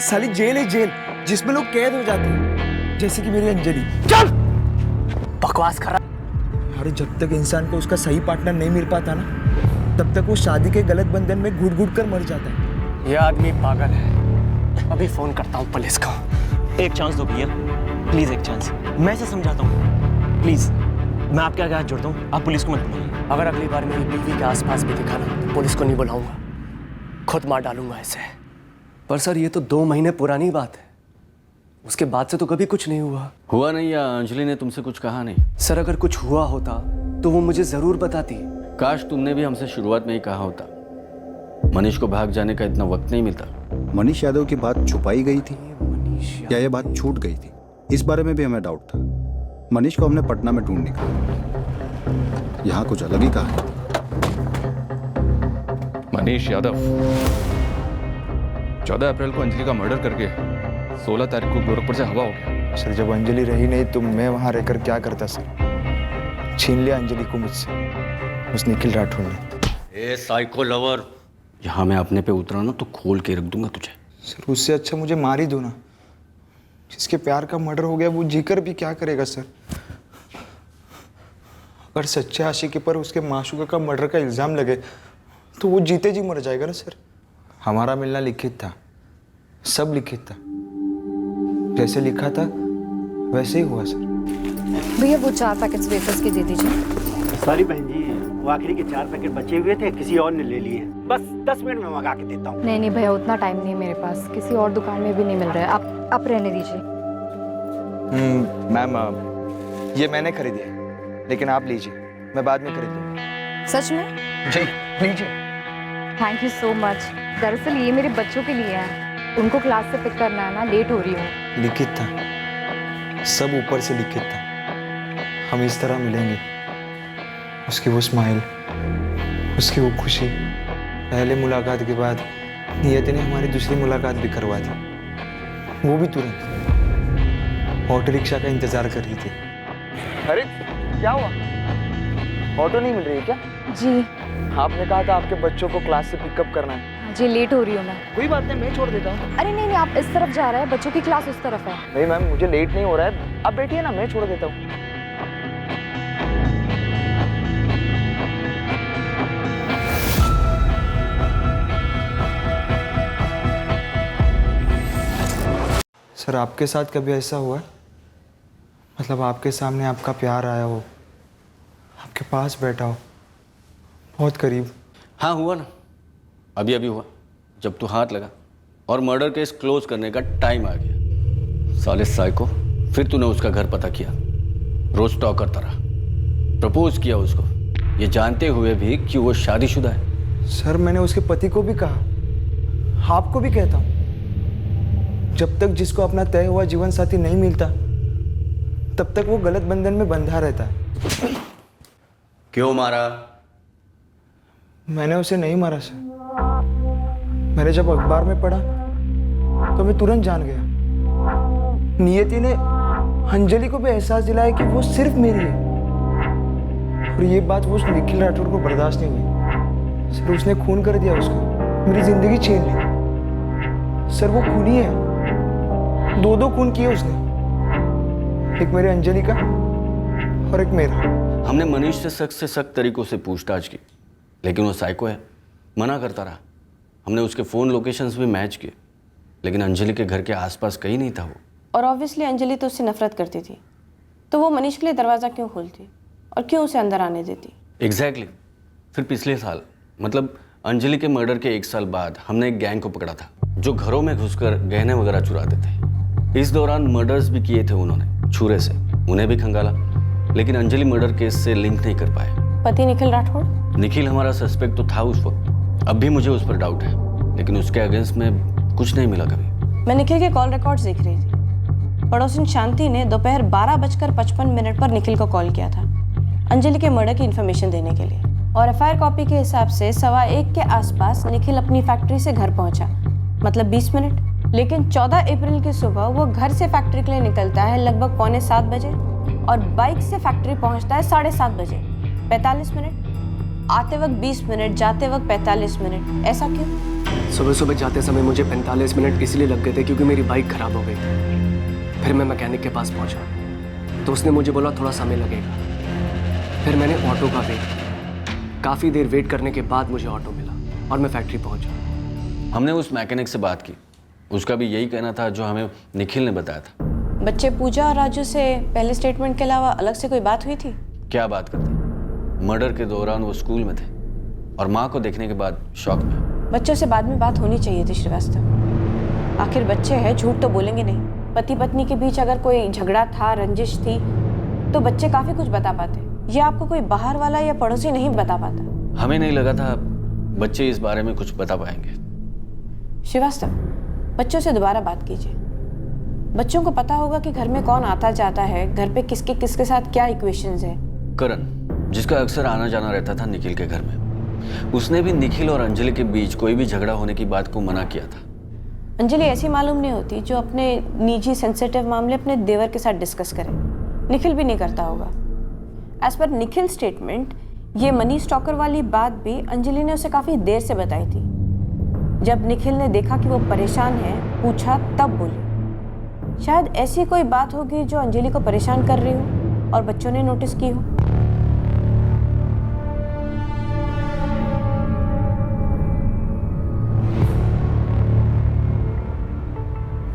साली जेल है जेल, जिसमें लोग कैद हो जाते हैं, जैसे कि मेरी अंजलि। चल, बकवास कर रहा। अरे जब तक इंसान को उसका सही पार्टनर नहीं मिल पाता ना, तब तक वो शादी के गलत बंधन में घुट घुट कर मर जाता है। ये आदमी पागल है। अभी फोन करता हूँ पुलिस को। एक चांस दो भैया, प्लीज एक चांस। मैं इसे समझाता हूँ, प्लीज। मैं आपके आगे हाथ जोड़ता हूँ, आप पुलिस को मत बुलाइए। अगर अगली बार मेरी बीवी के आसपास भी दिखा ना तो पुलिस को नहीं बुलाऊंगा, खुद मार डालूंगा इसे। पर सर ये तो 2 महीने पुरानी बात है, उसके बाद से तो कभी कुछ नहीं हुआ। हुआ नहीं या अंजलि ने तुमसे कुछ कहा नहीं? सर अगर कुछ हुआ होता तो वो मुझे जरूर बताती। काश तुमने भी हमसे शुरुआत में ही कहा होता। मनीष को भाग जाने का इतना वक्त नहीं मिलता। मनीष यादव की बात छुपाई गई थी या ये बात छूट गई थी, इस बारे में भी हमें डाउट था। मनीष को हमने पटना में ढूंढ निकाला, यहाँ कुछ अलग ही कहा। मनीष यादव 14 अप्रैल को अंजलि का मर्डर करके 16 तारीख को गोरखपुर से हवा हो गया। सर जब अंजलि रही नहीं तो मैं वहां रहकर क्या करता सर? छीन लिया अंजलि को मुझसे उस निखिल राठौड़ ने। ए साइको लवर, यहाँ मैं अपने पे उतरा ना तो खोल के रख दूंगा तुझे। सर उससे अच्छा मुझे मार ही दो ना। जिसके प्यार का मर्डर हो गया वो जीकर भी क्या करेगा सर? अगर सच्चे आशिकी पर उसके माशूका का मर्डर का इल्जाम लगे तो वो जीते जी मर जाएगा ना सर। हमारा मिलना लिखित था, सब लिखित था, जैसे लिखा था वैसे ही हुआ सर। भैया वो 4 पैकेट्स वेफर्स के दे दीजिए। सॉरी बहन जी, वो आखिरी के 4 पैकेट बचे हुए थे, किसी और ने ले लिए। बस 10 मिनट में मंगा के देता हूँ। नहीं भैया उतना टाइम नहीं है मेरे पास, किसी और दुकान में भी नहीं मिल रहा है। आप रहने दीजिए। मैम ये मैंने खरीदी है, लेकिन आप लीजिए, मैं बाद में खरीद लूँगा। सच में? जी लीजिए। Thank you so much. दरअसल ये मेरे बच्चों के लिए है, उनको क्लास से पिक करना है ना, लेट हो रही हूँ। लिखित था, सब ऊपर से लिखित था, हम इस तरह मिलेंगे। उसकी वो स्माइल, उसकी वो खुशी, पहले मुलाकात के बाद नियति ने हमारी दूसरी मुलाकात भी करवा दी, वो भी तुरंत। ऑटो रिक्शा का इंतजार कर रही थी। अरे क्या हुआ, ऑटो नहीं मिल रही है क्या? जी आपने कहा था आपके बच्चों को क्लास से पिकअप करना है। जी लेट हो रही हूँ मैं। कोई बात नहीं, मैं छोड़ देता हूँ। अरे नहीं आप इस तरफ जा रहे हैं, बच्चों की क्लास उस तरफ है। नहीं मैम मुझे लेट नहीं हो रहा है, आप बैठिए ना, मैं छोड़ देता हूँ। सर आपके साथ कभी ऐसा हुआ है, मतलब आपके सामने आपका प्यार आया हो, आपके पास बैठा हो, बहुत करीब? हाँ हुआ ना, अभी हुआ, जब तू हाथ लगा और मर्डर केस क्लोज करने का टाइम आ गया। साले साइको, फिर तूने उसका घर पता किया, रोज टॉक करता रहा, प्रपोज किया उसको, ये जानते हुए भी कि वो शादीशुदा है। सर मैंने उसके पति को भी कहा, आपको भी कहता हूँ, जब तक जिसको अपना तय हुआ जीवन साथी नहीं मिलता तब तक वो गलत बंधन में बंधा रहता है। क्यों मारा? मैंने उसे नहीं मारा सर, मैंने जब अखबार में पढ़ा तो मैं तुरंत जान गया। नियति ने अंजलि को भी एहसास दिलाया कि वो सिर्फ मेरी है, और ये बात वो निखिल राठौड़ को बर्दाश्त नहीं हुई। सर उसने खून कर दिया उसको, मेरी जिंदगी छीन ली। सर वो खूनी है, 2 खून किए उसने, एक मेरे अंजलि का और एक मेरा। हमने मनीष से सख्त तरीकों से पूछताछ की, लेकिन वो साइको है, मना करता रहा। हमने उसके फ़ोन लोकेशंस भी मैच किए, लेकिन अंजलि के घर के आसपास कहीं नहीं था वो। और ऑब्वियसली अंजलि तो उससे नफरत करती थी, तो वो मनीष के लिए दरवाज़ा क्यों खोलती और क्यों उसे अंदर आने देती? एग्जैक्टली। फिर पिछले साल, मतलब अंजलि के मर्डर के 1 साल बाद, हमने एक गैंग को पकड़ा था जो घरों में घुसकर गहने वगैरह चुराते थे। इस दौरान मर्डर्स भी किए थे उन्होंने, छुरे से, उन्हें भी खंगाला, लेकिन अंजलि मर्डर केस से लिंक नहीं कर पाए। पति निखिल राठौड़? निखिल हमारा सस्पेक्ट तो था उस वक्त, अब भी मुझे उस पर डाउट है, लेकिन उसके अगेंस्ट में कुछ नहीं मिला कभी। मैं निखिल के कॉल रिकॉर्ड्स देख रही थी। पड़ोसिन शांति ने दोपहर 12:55 पर निखिल को कॉल किया था अंजलि के मर्डर की इन्फॉर्मेशन देने के लिए, और एफआईआर कॉपी के हिसाब से 1:15 के आसपास निखिल अपनी फैक्ट्री से घर पहुंचा, मतलब 20 मिनट। लेकिन 14 अप्रैल की सुबह वो घर से फैक्ट्री के लिए निकलता है लगभग 6:45 बजे, और बाइक से फैक्ट्री पहुंचता है 7:30 बजे। 45 मिनट, आते वक्त 20 मिनट, जाते वक्त 45 मिनट। ऐसा क्यों? सुबह सुबह जाते समय मुझे 45 मिनट इसलिए लग गए थे क्योंकि मेरी बाइक खराब हो गई थी। फिर मैं मैकेनिक के पास पहुंचा तो उसने मुझे बोला थोड़ा समय लगेगा। फिर मैंने ऑटो का वेट, काफ़ी देर वेट करने के बाद मुझे ऑटो मिला और मैं फैक्ट्री पहुंचा। हमने उस मैकेनिक से बात की, उसका भी यही कहना था जो हमें निखिल ने बताया था। बच्चे पूजा और राजू से पहले स्टेटमेंट के अलावा अलग से कोई बात हुई थी? क्या बात करते, मर्डर के दौरान वो स्कूल में थे और माँ को देखने के बाद शॉक में। बच्चों से बाद में बात होनी चाहिए थी श्रीवास्तव, आखिर बच्चे हैं, झूठ तो बोलेंगे नहीं। पति पत्नी के बीच अगर कोई झगड़ा था, रंजिश थी, तो बच्चे काफी कुछ बता पाते। ये आपको कोई बाहर वाला या पड़ोसी नहीं बता पाता। हमें नहीं लगा था बच्चे इस बारे में कुछ बता पाएंगे। श्रीवास्तव, बच्चों से दोबारा बात कीजिए। बच्चों को पता होगा कि घर में कौन आता जाता है, घर पे किसके साथ क्या इक्वेशंस है। करण, जिसका अक्सर आना जाना रहता था निखिल के घर में, उसने भी निखिल और अंजलि के बीच कोई भी झगड़ा होने की बात को मना किया था। अंजलि ऐसी मालूम नहीं होती जो अपने निजी सेंसिटिव मामले अपने देवर के साथ डिस्कस करे। निखिल भी नहीं करता होगा। एज पर निखिल स्टेटमेंट, ये मनी स्टॉकर वाली बात भी अंजलि ने उसे काफी देर से बताई थी। जब निखिल ने देखा कि वो परेशान है, पूछा, तब बोली। शायद ऐसी कोई बात होगी जो अंजलि को परेशान कर रही हो और बच्चों ने नोटिस की हो।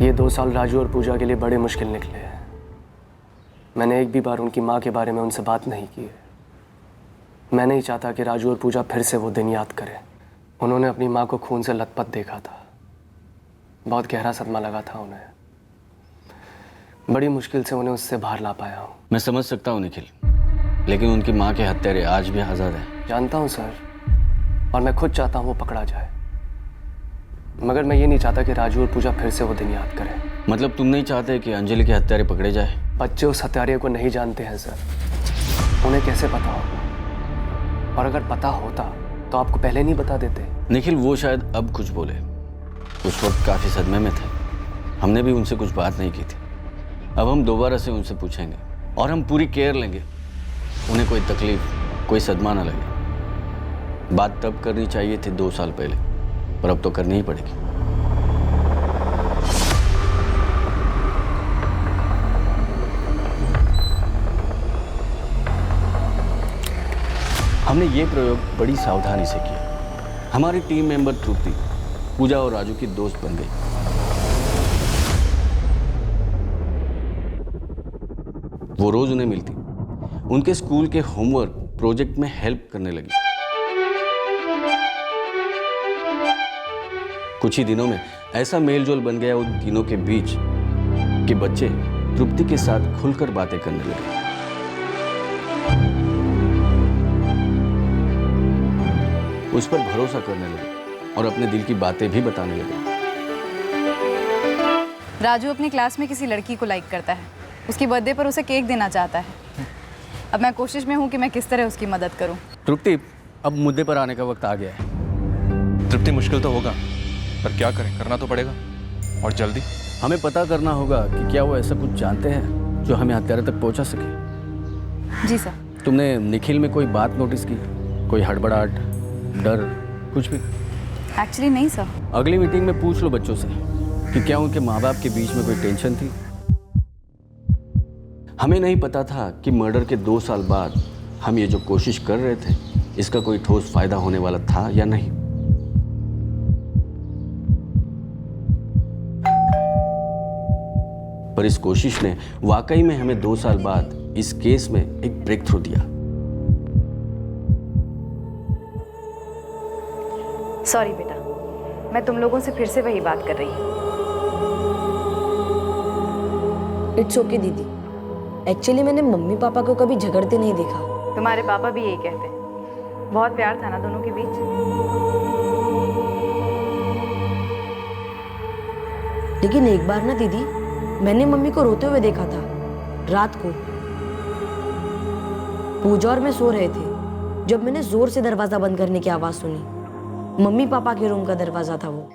ये 2 साल राजू और पूजा के लिए बड़े मुश्किल निकले हैं। मैंने एक भी बार उनकी माँ के बारे में उनसे बात नहीं की है। मैं नहीं चाहता कि राजू और पूजा फिर से वो दिन याद करें। उन्होंने अपनी माँ को खून से लथपथ देखा था, बहुत गहरा सदमा लगा था उन्हें। बड़ी मुश्किल से उन्हें उससे बाहर ला पाया हूँ। मैं समझ सकता हूँ निखिल, लेकिन उनकी माँ के हत्यारे आज भी आज़ाद हैं। जानता हूँ सर, और मैं खुद चाहता हूँ वो पकड़ा जाए, मगर मैं ये नहीं चाहता कि राजू और पूजा फिर से वो दिन याद करें। मतलब तुम नहीं चाहते कि अंजलि के हत्यारे पकड़े जाए? बच्चे उस हत्यारे को नहीं जानते हैं सर, उन्हें कैसे पता होगा? और अगर पता होता तो आपको पहले नहीं बता देते। निखिल, वो शायद अब कुछ बोले, उस वक्त काफ़ी सदमे में थे। हमने भी उनसे कुछ बात नहीं की थी। अब हम दोबारा से उनसे पूछेंगे और हम पूरी केयर लेंगे, उन्हें कोई तकलीफ, कोई सदमा ना लगे। बात तब करनी चाहिए थी 2 साल पहले, पर अब तो करनी ही पड़ेगी। हमने ये प्रयोग बड़ी सावधानी से किया। हमारी टीम मेंबर तृप्ति पूजा और राजू की दोस्त बन गई। वो रोज उन्हें मिलती, उनके स्कूल के होमवर्क प्रोजेक्ट में हेल्प करने लगी। कुछ ही दिनों में ऐसा मेलजोल बन गया उन तीनों के बीच कि बच्चे तृप्ति के साथ खुलकर बातें करने लगे। उस पर भरोसा करने लगे और अपने दिल की बातें भी बताने लगे। राजू अपनी क्लास में किसी लड़की को लाइक करता है, उसकी बर्थडे पर उसे केक देना चाहता है। अब मैं कोशिश में हूँ कि मैं किस तरह उसकी मदद करूँ। तृप्ति, अब मुद्दे पर आने का वक्त आ गया है। तृप्ति, मुश्किल तो होगा, पर क्या करें, करना तो पड़ेगा, और जल्दी। हमें पता करना होगा कि क्या वो ऐसा कुछ जानते हैं जो हमें हत्यारे तक पहुंचा सके। जी सर। तुमने निखिल में कोई बात नोटिस की, कोई हड़बड़ाहट, डर, कुछ भी? एक्चुअली नहीं सर। अगली मीटिंग में पूछ लो बच्चों से कि क्या उनके माँ बाप के बीच में कोई टेंशन थी। हमें नहीं पता था कि मर्डर के 2 साल बाद हम ये जो कोशिश कर रहे थे, इसका कोई ठोस फायदा होने वाला था या नहीं। पर इस कोशिश ने वाकई में हमें 2 साल बाद इस केस में एक ब्रेक थ्रू दिया। सॉरी बेटा, मैं तुम लोगों से फिर से वही बात कर रही हूँ। इट्स ओके दीदी, एक्चुअली मैंने मम्मी पापा को कभी झगड़ते नहीं देखा। तुम्हारे पापा भी यही कहते हैं, बहुत प्यार था ना दोनों के बीच। लेकिन एक बार ना दीदी, मैंने मम्मी को रोते हुए देखा था रात को। पूजा और मैं सो रहे थे जब मैंने जोर से दरवाजा बंद करने की आवाज सुनी। मम्मी पापा के रूम का दरवाजा था वो।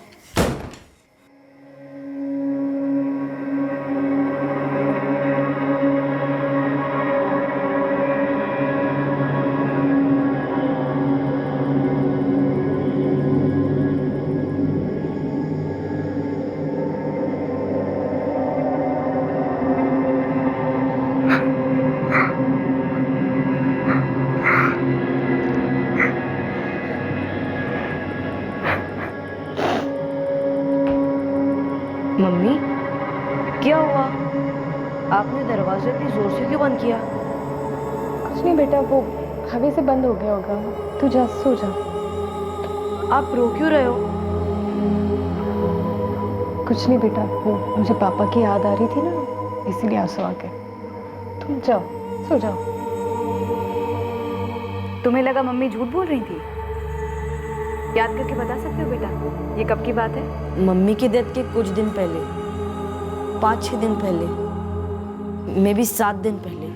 आपने दरवाजे इतनी जोर से क्यों बंद किया? कुछ नहीं बेटा, वो हवा से बंद हो गया होगा। तू जा, सो जा। आप रो क्यों रहे हो? कुछ नहीं बेटा, वो मुझे पापा की याद आ रही थी ना, इसीलिए आंसू आ गए। तुम जाओ, सो जाओ। तुम्हें लगा मम्मी झूठ बोल रही थी? याद करके बता सकते हो बेटा, ये कब की बात है? मम्मी की डेथ के कुछ दिन पहले, 5-6 दिन पहले, मे भी 7 दिन पहले।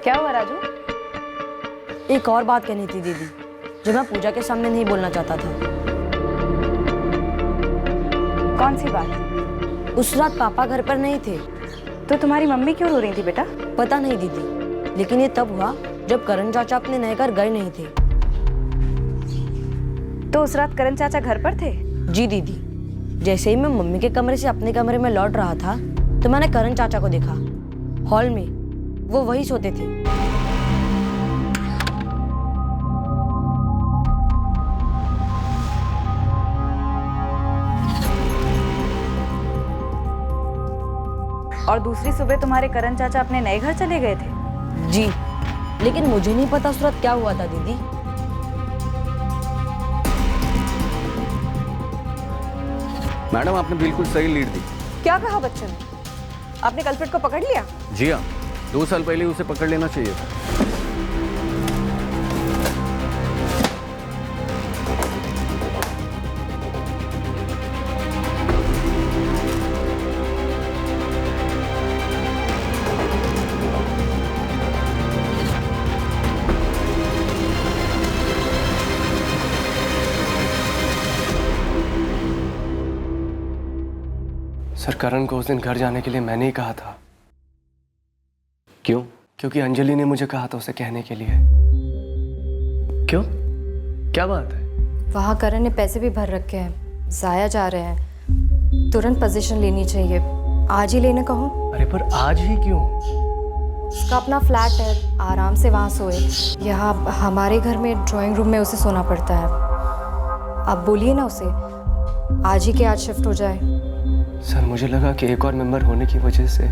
क्या हुआ राजू? एक और बात कहनी थी दीदी, जो मैं पूजा के सामने नहीं बोलना चाहता था। कौन सी बात? उस रात पापा घर पर नहीं थे। तो तुम्हारी मम्मी क्यों रो रही थी बेटा? पता नहीं दीदी, लेकिन ये तब हुआ जब करण चाचा अपने नए घर गए नहीं थे। तो उस रात करण चाचा घर पर थे? जी दीदी, जैसे ही मैं मम्मी के कमरे से अपने कमरे में लौट रहा था तो मैंने करण चाचा को देखा हॉल में, वो वहीं सोते थे। और दूसरी सुबह तुम्हारे करण चाचा अपने नए घर चले गए थे? जी, लेकिन मुझे नहीं पता उस रात क्या हुआ था दीदी। मैडम आपने बिल्कुल सही लीड दी। क्या कहा बच्चों ने? आपने कल्प्रिट को पकड़ लिया? जी हाँ, 2 साल पहले उसे पकड़ लेना चाहिए था। सर, करण को उस दिन घर जाने के लिए मैंने ही कहा था। क्यों? क्योंकि अंजलि ने मुझे कहा था उसे कहने के लिए। क्यों? क्या बात है? वहाँ करण ने पैसे भी भर रखे हैं, जाया जा रहे हैं। तुरंत पोजीशन लेनी चाहिए, आज ही लेने कहो। अरे पर आज ही क्यों? उसका अपना फ्लैट है, आराम से वहाँ सोए। यहाँ हमारे घर में ड्राइंग रूम में उसे सोना पड़ता है। आप बोलिए ना उसे, आज ही के आज शिफ्ट हो जाए। सर, मुझे लगा कि एक और मेंबर होने की वजह से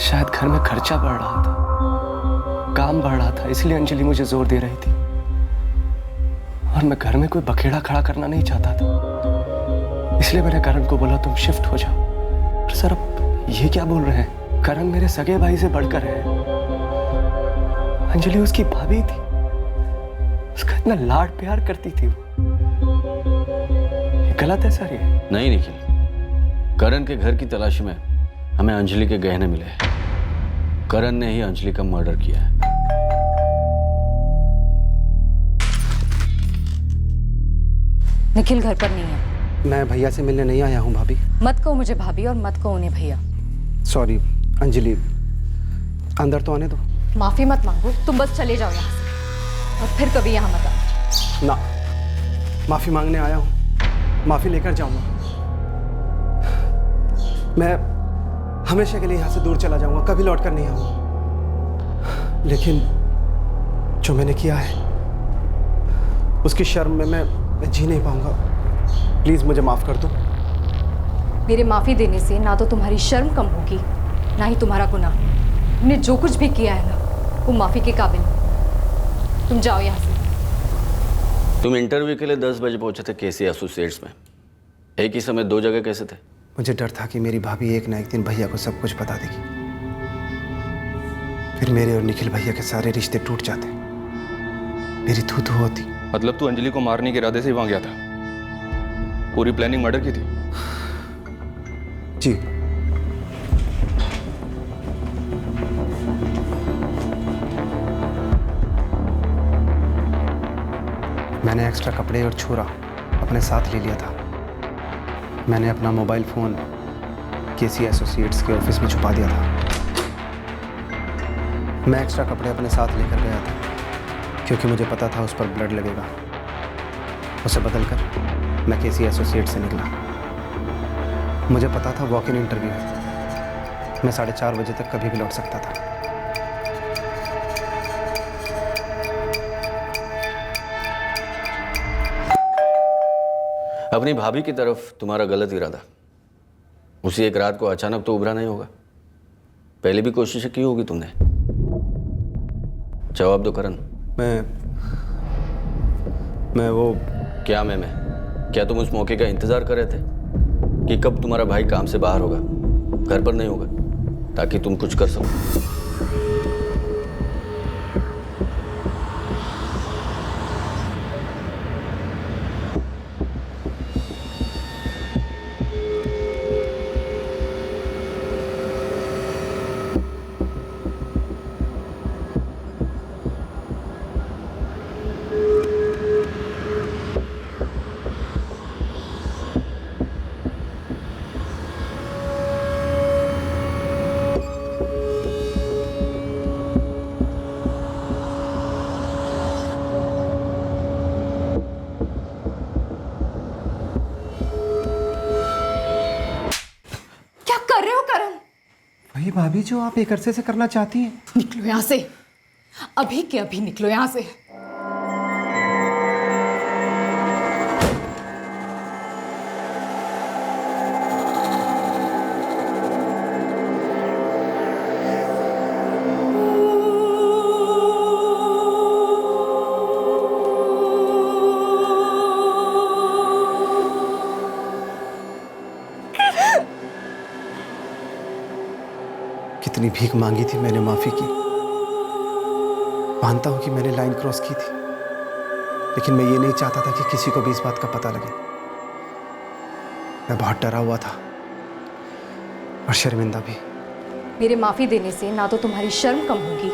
शायद घर में खर्चा बढ़ रहा था, काम बढ़ रहा था, इसलिए अंजलि मुझे जोर दे रही थी। और मैं घर में कोई बखेड़ा खड़ा करना नहीं चाहता था, इसलिए मैंने करण को बोला तुम शिफ्ट हो जाओ। पर सर, अब ये क्या बोल रहे हैं? करण मेरे सगे भाई से बढ़कर है। अंजलि उसकी भाभी थी, उसका इतना लाड प्यार करती थी। गलत है सर ये? नहीं निखिल, करण के घर की तलाशी में हमें अंजलि के गहने मिले हैं। करण ने ही अंजलि का मर्डर किया है। निखिल घर पर नहीं है। मैं भैया से मिलने नहीं आया हूँ भाभी। मत कहो मुझे भाभी और मत कहो उन्हें भैया। सॉरी अंजलि, अंदर तो आने दो। माफी मत मांगो, तुम बस चले जाओ यहाँ से और फिर कभी यहाँ मत आना। ना, माफी मांगने आया हूँ, माफी लेकर जाऊंगा। मैं हमेशा के लिए यहाँ से दूर चला जाऊंगा, कभी लौट कर नहीं आऊंगा। लेकिन जो मैंने किया है उसकी शर्म में मैं जी नहीं पाऊंगा। प्लीज मुझे माफ कर दो। मेरे माफी देने से ना तो तुम्हारी शर्म कम होगी, ना ही तुम्हारा गुनाह। तुमने जो कुछ भी किया है ना, वो माफी के काबिल नहीं। तुम जाओ यहाँ से। तुम इंटरव्यू के लिए 10 बजे पहुंचे थे केसी एसोसिएट्स में। एक ही समय 2 जगह कैसे थे? मुझे डर था कि मेरी भाभी एक ना एक दिन भैया को सब कुछ बता देगी, फिर मेरे और निखिल भैया के सारे रिश्ते टूट जाते, मेरी थू होती। मतलब तू अंजलि को मारने के इरादे से ही वहां गया था? पूरी प्लानिंग मर्डर की थी? जी। मैंने एक्स्ट्रा कपड़े और छुरा अपने साथ ले लिया था। मैंने अपना मोबाइल फ़ोन केसी एसोसिएट्स के ऑफिस में छुपा दिया था। मैं एक्स्ट्रा कपड़े अपने साथ लेकर गया था क्योंकि मुझे पता था उस पर ब्लड लगेगा। उसे बदलकर मैं केसी एसोसिएट से निकला। मुझे पता था वॉक इन इंटरव्यू है, मैं 4:30 बजे तक कभी भी लौट सकता था। अपनी भाभी की तरफ तुम्हारा गलत इरादा उसी एक रात को अचानक तो उभरा नहीं होगा। पहले भी कोशिशें की होगी तुमने। जवाब दो करण। मैं वो क्या मैं क्या तुम उस मौके का इंतजार कर रहे थे कि कब तुम्हारा भाई काम से बाहर होगा, घर पर नहीं होगा, ताकि तुम कुछ कर सको? वही भाभी जो आप एक अरसे से करना चाहती हैं। निकलो यहाँ से, अभी के अभी निकलो यहाँ से। कितनी भीख मांगी थी मैंने माफी की। मानता हूं कि मैंने लाइन क्रॉस की थी, लेकिन मैं ये नहीं चाहता था कि किसी को भी इस बात का पता लगे। मैं बहुत डरा हुआ था और शर्मिंदा भी। मेरे माफी देने से ना तो तुम्हारी शर्म कम होगी,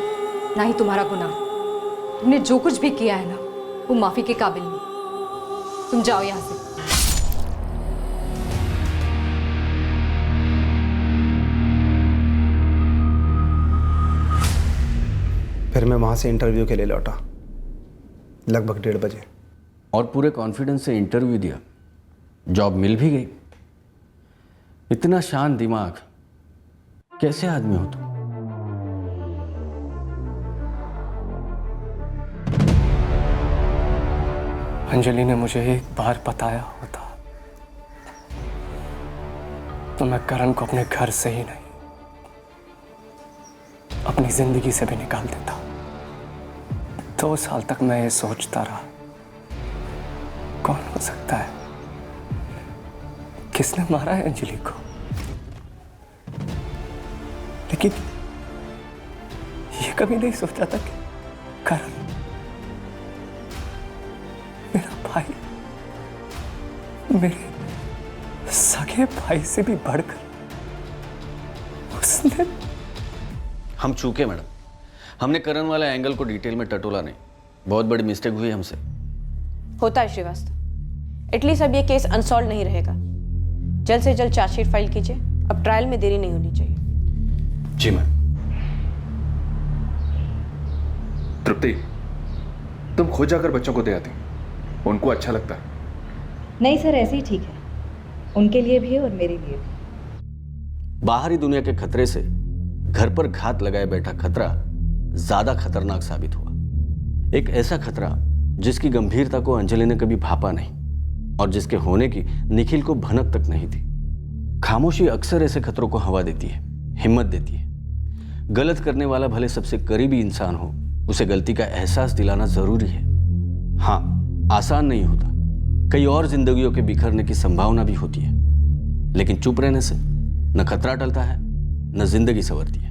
ना ही तुम्हारा गुनाह। तुमने जो कुछ भी किया है ना, वो माफी के काबिल नहीं। तुम जाओ यहां से। फिर मैं वहां से इंटरव्यू के लिए लौटा लगभग 1:30 बजे। और पूरे कॉन्फिडेंस से इंटरव्यू दिया, जॉब मिल भी गई। इतना शांत दिमाग, कैसे आदमी हो तुम? अंजलि ने मुझे एक बार बताया होता तो मैं करण को अपने घर से ही नहीं, अपनी जिंदगी से भी निकाल देता। 2 साल तक मैं ये सोचता रहा, कौन हो सकता है, किसने मारा है अंजलि को। लेकिन ये कभी नहीं सोचा था कि करण, मेरा भाई, मेरे सगे भाई से भी बढ़कर उसने। हम चूके मैडम, हमने करण वाला एंगल को डिटेल में टटोला नहीं। बहुत बड़ी मिस्टेक हुई हमसे। होता है श्रीवास्तव। एटलीस्ट अब ये केस अनसॉल्व नहीं रहेगा। जल्द से जल्द चार्जशीट फाइल कीजिए। अब ट्रायल में देरी नहीं होनी चाहिए। जी मैम। तृप्ति, तुम खुद जाकर बच्चों को दे आती, उनको अच्छा लगता है। नहीं सर, ऐसे ही ठीक है, उनके लिए भी और मेरे लिए भी। बाहरी दुनिया के खतरे से घर पर घात लगाए बैठा खतरा ज्यादा खतरनाक साबित हुआ। एक ऐसा खतरा जिसकी गंभीरता को अंजलि ने कभी भापा नहीं और जिसके होने की निखिल को भनक तक नहीं थी। खामोशी अक्सर ऐसे खतरों को हवा देती है, हिम्मत देती है। गलत करने वाला भले सबसे करीबी इंसान हो, उसे गलती का एहसास दिलाना जरूरी है। हाँ, आसान नहीं होता, कई और जिंदगियों के बिखरने की संभावना भी होती है, लेकिन चुप रहने से न खतरा टलता है न जिंदगी संवरती है।